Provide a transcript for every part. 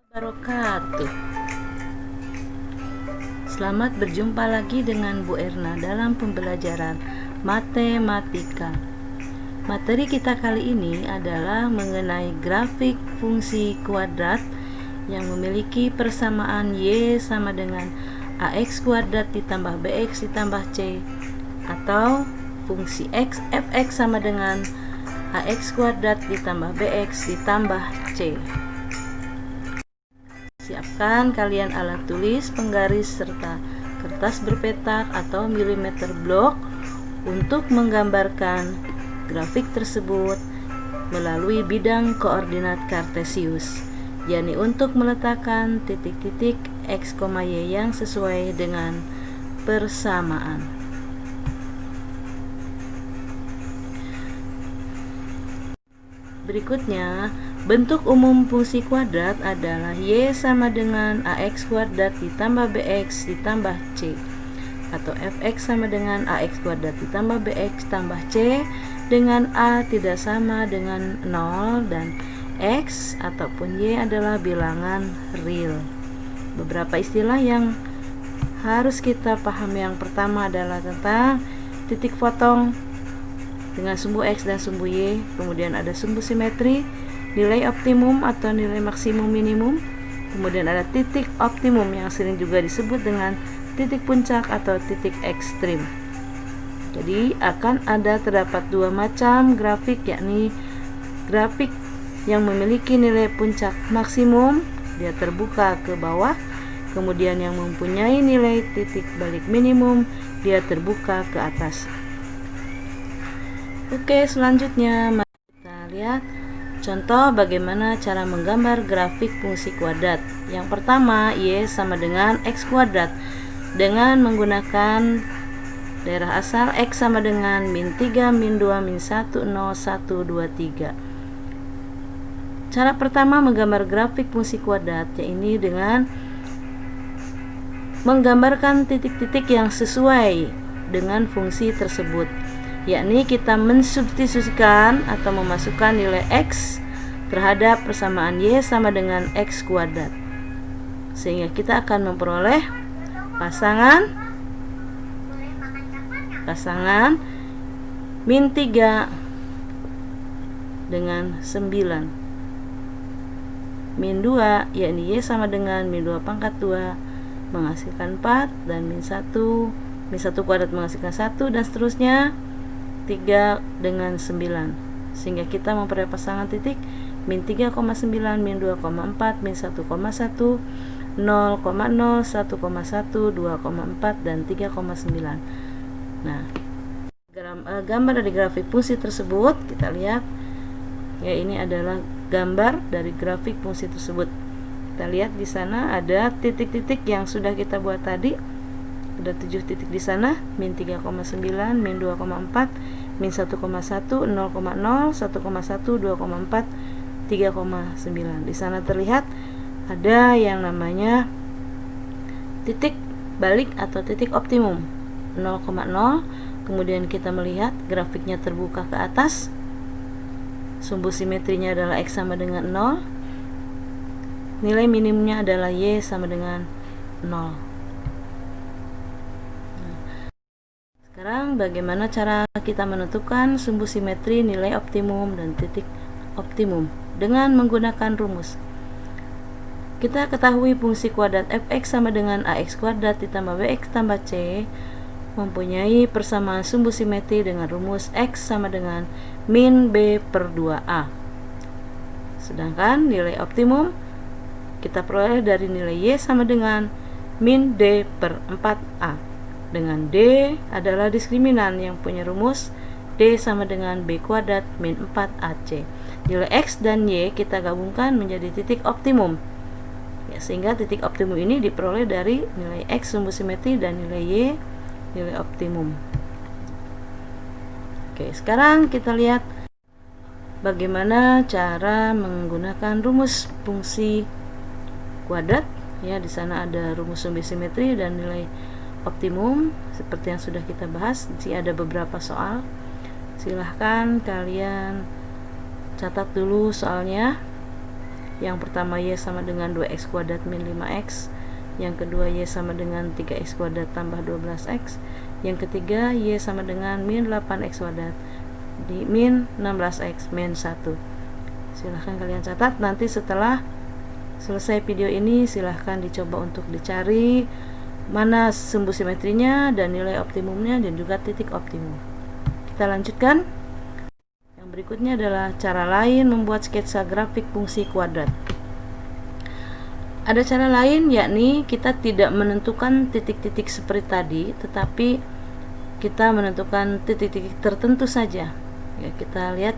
Wabarakatuh. Selamat berjumpa lagi dengan Bu Erna dalam pembelajaran matematika. Materi kita kali ini adalah mengenai grafik fungsi kuadrat yang memiliki persamaan Y sama dengan AX kuadrat ditambah BX ditambah C, atau fungsi X fx sama dengan AX kuadrat ditambah BX ditambah C. Siapkan kalian alat tulis, penggaris, serta kertas berpetak atau milimeter blok untuk menggambarkan grafik tersebut melalui bidang koordinat kartesius, yakni untuk meletakkan titik-titik X, Y yang sesuai dengan persamaan. Berikutnya, bentuk umum fungsi kuadrat adalah Y sama dengan AX kuadrat ditambah BX ditambah C, atau Fx sama dengan AX kuadrat ditambah BX tambah C dengan A tidak sama dengan 0 dan X ataupun Y adalah bilangan real. Beberapa istilah yang harus kita pahami, yang pertama adalah tentang titik potong dengan sumbu X dan sumbu Y, kemudian ada sumbu simetri, nilai optimum atau nilai maksimum minimum, kemudian ada titik optimum yang sering juga disebut dengan titik puncak atau titik ekstrim. Jadi akan terdapat dua macam grafik, yakni grafik yang memiliki nilai puncak maksimum, dia terbuka ke bawah, kemudian yang mempunyai nilai titik balik minimum, dia terbuka ke atas. Oke, selanjutnya mari kita lihat contoh bagaimana cara menggambar grafik fungsi kuadrat. Yang pertama, Y sama dengan X kuadrat dengan menggunakan daerah asal X sama dengan min 3, min 2, min 1, 0, 1, 2, 3. Cara pertama menggambar grafik fungsi kuadrat, yaitu dengan menggambarkan titik-titik yang sesuai dengan fungsi tersebut, yakni kita mensubstitusikan atau memasukkan nilai X terhadap persamaan Y sama dengan X kuadrat, sehingga kita akan memperoleh pasangan min 3 dengan 9, min 2 yakni Y sama dengan min 2 pangkat 2 menghasilkan 4, dan min 1 kuadrat menghasilkan 1, dan seterusnya 3 dengan 9, sehingga kita memperoleh pasangan titik min 3,9, min 2,4, min 1,1, 0,0, 1,1, 2,4, dan 3,9. Nah, gambar dari grafik fungsi tersebut kita lihat, ya, ini adalah gambar dari grafik fungsi tersebut. Kita lihat di sana ada titik-titik yang sudah kita buat tadi. Ada 7 titik di sana, min 3,9, min 2,4, min 1,1, 0,0, 1,1, 2,4, 3,9. Di sana terlihat ada yang namanya titik balik atau titik optimum 0,0. Kemudian kita melihat grafiknya terbuka ke atas, sumbu simetrinya adalah X sama dengan 0, nilai minimumnya adalah Y sama dengan 0. Sekarang bagaimana cara kita menentukan sumbu simetri, nilai optimum, dan titik optimum dengan menggunakan rumus. Kita ketahui fungsi kuadrat Fx sama dengan AX kuadrat ditambah BX tambah C mempunyai persamaan sumbu simetri dengan rumus X sama dengan min B per 2A. Sedangkan nilai optimum kita peroleh dari nilai Y sama dengan min D per 4A, dengan D adalah diskriminan yang punya rumus D sama dengan B kuadrat min 4AC. Nilai X dan Y kita gabungkan menjadi titik optimum, ya, sehingga titik optimum ini diperoleh dari nilai X sumbu simetri dan nilai Y nilai optimum. Oke, sekarang kita lihat bagaimana cara menggunakan rumus fungsi kuadrat. Ya, di sana ada rumus sumbu simetri dan nilai optimum seperti yang sudah kita bahas. Di sini ada beberapa soal. Silahkan kalian catat dulu soalnya. Yang pertama Y sama dengan 2X kuadrat min 5X. Yang kedua Y sama dengan 3X kuadrat tambah 12X. Yang ketiga Y sama dengan min 8X kuadrat di min 16X min 1. Silahkan kalian catat. Nanti setelah selesai video ini silahkan dicoba untuk dicari mana sumbu simetrinya dan nilai optimumnya dan juga titik optimum. Kita lanjutkan. Yang berikutnya adalah cara lain membuat sketsa grafik fungsi kuadrat. Ada cara lain, yakni kita tidak menentukan titik-titik seperti tadi, tetapi kita menentukan titik-titik tertentu saja. Ya, kita lihat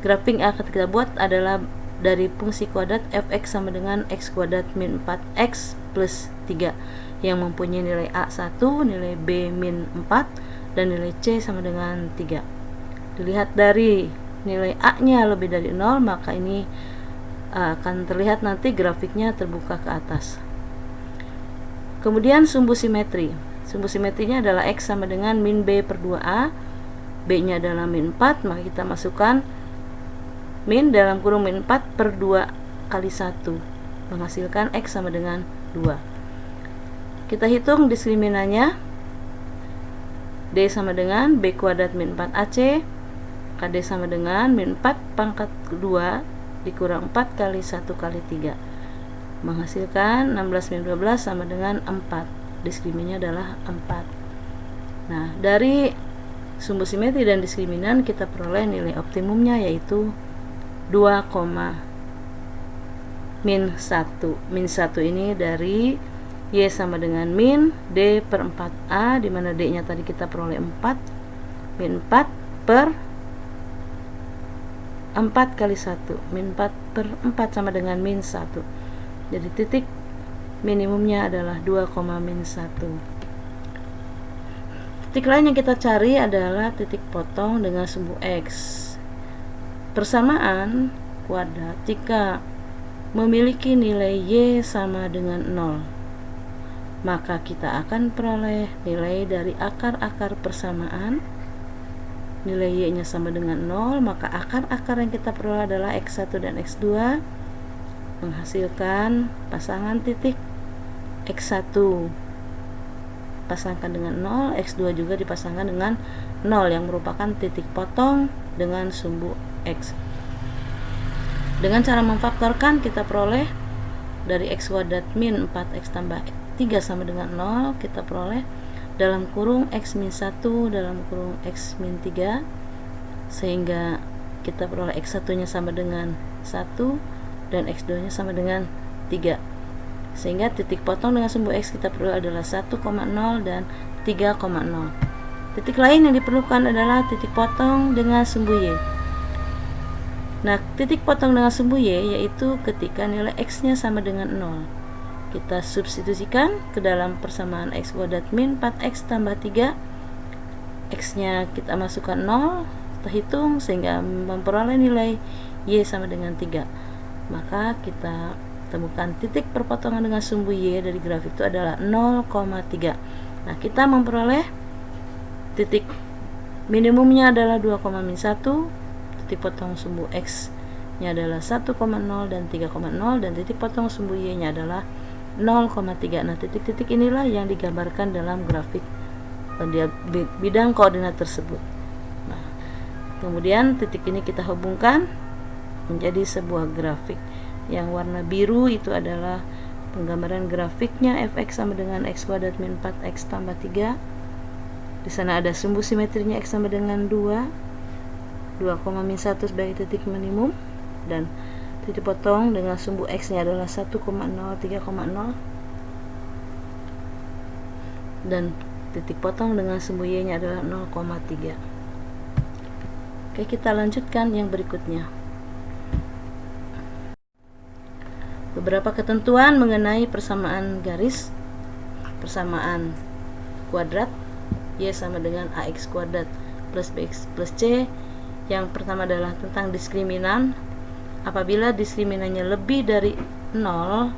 grafik yang akan kita buat adalah dari fungsi kuadrat fx sama dengan x kuadrat min 4x plus 3 yang mempunyai nilai a1, nilai b min 4, dan nilai c sama dengan 3. Dilihat dari nilai a nya lebih dari 0, maka ini akan terlihat nanti grafiknya terbuka ke atas. Kemudian sumbu simetri. Sumbu simetrinya adalah x sama dengan min b per 2a, b nya adalah min 4, maka kita masukkan min dalam kurung min 4 per 2 kali 1 menghasilkan x sama dengan 2. Kita hitung diskriminannya. D sama dengan b kuadrat min 4ac, KD sama dengan min 4 pangkat 2 dikurang 4 kali 1 kali 3 menghasilkan 16 min 12 sama dengan 4. Diskriminannya adalah 4. Nah, dari sumbu simetri dan diskriminan kita peroleh nilai optimumnya yaitu 2, min 1. Min 1 ini dari Y sama dengan min D per 4A, dimana D nya tadi kita peroleh 4, min 4 per 4 kali 1, min 4 per 4 sama dengan min 1. Jadi titik minimumnya adalah 2, min 1. Titik lain yang kita cari adalah titik potong dengan sumbu X. Persamaan kuadrat jika memiliki nilai Y sama dengan 0, maka kita akan peroleh nilai dari akar-akar persamaan. Nilai Y nya sama dengan 0, maka akar-akar yang kita peroleh adalah X1 dan X2 menghasilkan pasangan titik X1 pasangkan dengan 0, X2 juga dipasangkan dengan 0 yang merupakan titik potong dengan sumbu X. Dengan cara memfaktorkan kita peroleh dari X kuadrat min 4X tambah 3 sama dengan 0, kita peroleh dalam kurung X min 1 dalam kurung X min 3, sehingga kita peroleh X1 nya sama dengan 1 dan X2 nya sama dengan 3, sehingga titik potong dengan sumbu X kita peroleh adalah 1,0 dan 3,0. Titik lain yang diperlukan adalah titik potong dengan sumbu Y. Nah, titik potong dengan sumbu Y yaitu ketika nilai X nya sama dengan 0. Kita substitusikan ke dalam persamaan X kuadrat min 4X tambah 3, X nya kita masukkan 0, kita hitung sehingga memperoleh nilai Y sama dengan 3. Maka kita temukan titik perpotongan dengan sumbu Y dari grafik itu adalah 0,3. Nah, kita memperoleh titik minimumnya adalah 2, min 1, titik potong sumbu X nya adalah 1,0 dan 3,0, dan titik potong sumbu Y nya adalah 0,3. Nah, titik-titik inilah yang digambarkan dalam grafik bidang koordinat tersebut. Nah, kemudian titik ini kita hubungkan menjadi sebuah grafik. Yang warna biru itu min penggambaran grafiknya fx sama dengan x kuadrat min 4x tambah 3. Di sana ada sumbu simetrinya x sama dengan 2, min 1 sebagai titik minimum, dan titik potong dengan sumbu X nya adalah 1,0, 3,0, dan titik potong dengan sumbu Y nya adalah 0,3. Oke, kita lanjutkan yang berikutnya. Beberapa ketentuan mengenai persamaan garis, persamaan kuadrat Y sama dengan AX kuadrat plus BX plus C. Yang pertama adalah tentang diskriminan. Apabila diskriminannya lebih dari 0,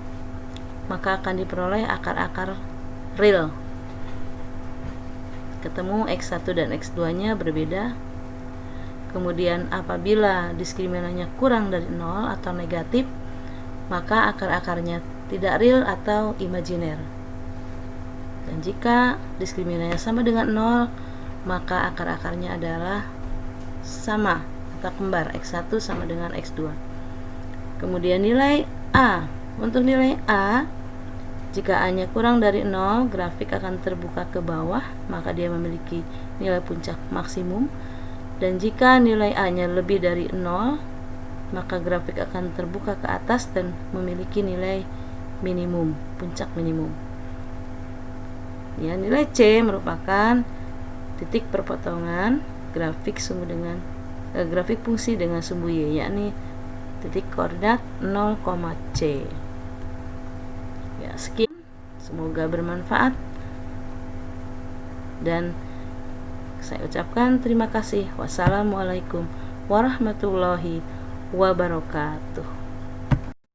maka akan diperoleh akar-akar real. Ketemu X1 dan X2 nya berbeda. Kemudian apabila diskriminannya kurang dari 0 atau negatif, maka akar-akarnya tidak real atau imajiner. Dan jika diskriminannya sama dengan 0, maka akar-akarnya adalah sama atau kembar, X1 sama dengan X2. Kemudian nilai A. Untuk nilai A, jika A-nya kurang dari 0, grafik akan terbuka ke bawah, maka dia memiliki nilai puncak maksimum. Dan jika nilai A-nya lebih dari 0, maka grafik akan terbuka ke atas dan memiliki nilai minimum, puncak minimum. Ya, nilai C merupakan titik perpotongan grafik grafik fungsi dengan sumbu Y, yakni titik koordinat 0, C. Ya, sekian. Semoga bermanfaat. Dan saya ucapkan terima kasih. Wassalamualaikum warahmatullahi wabarakatuh.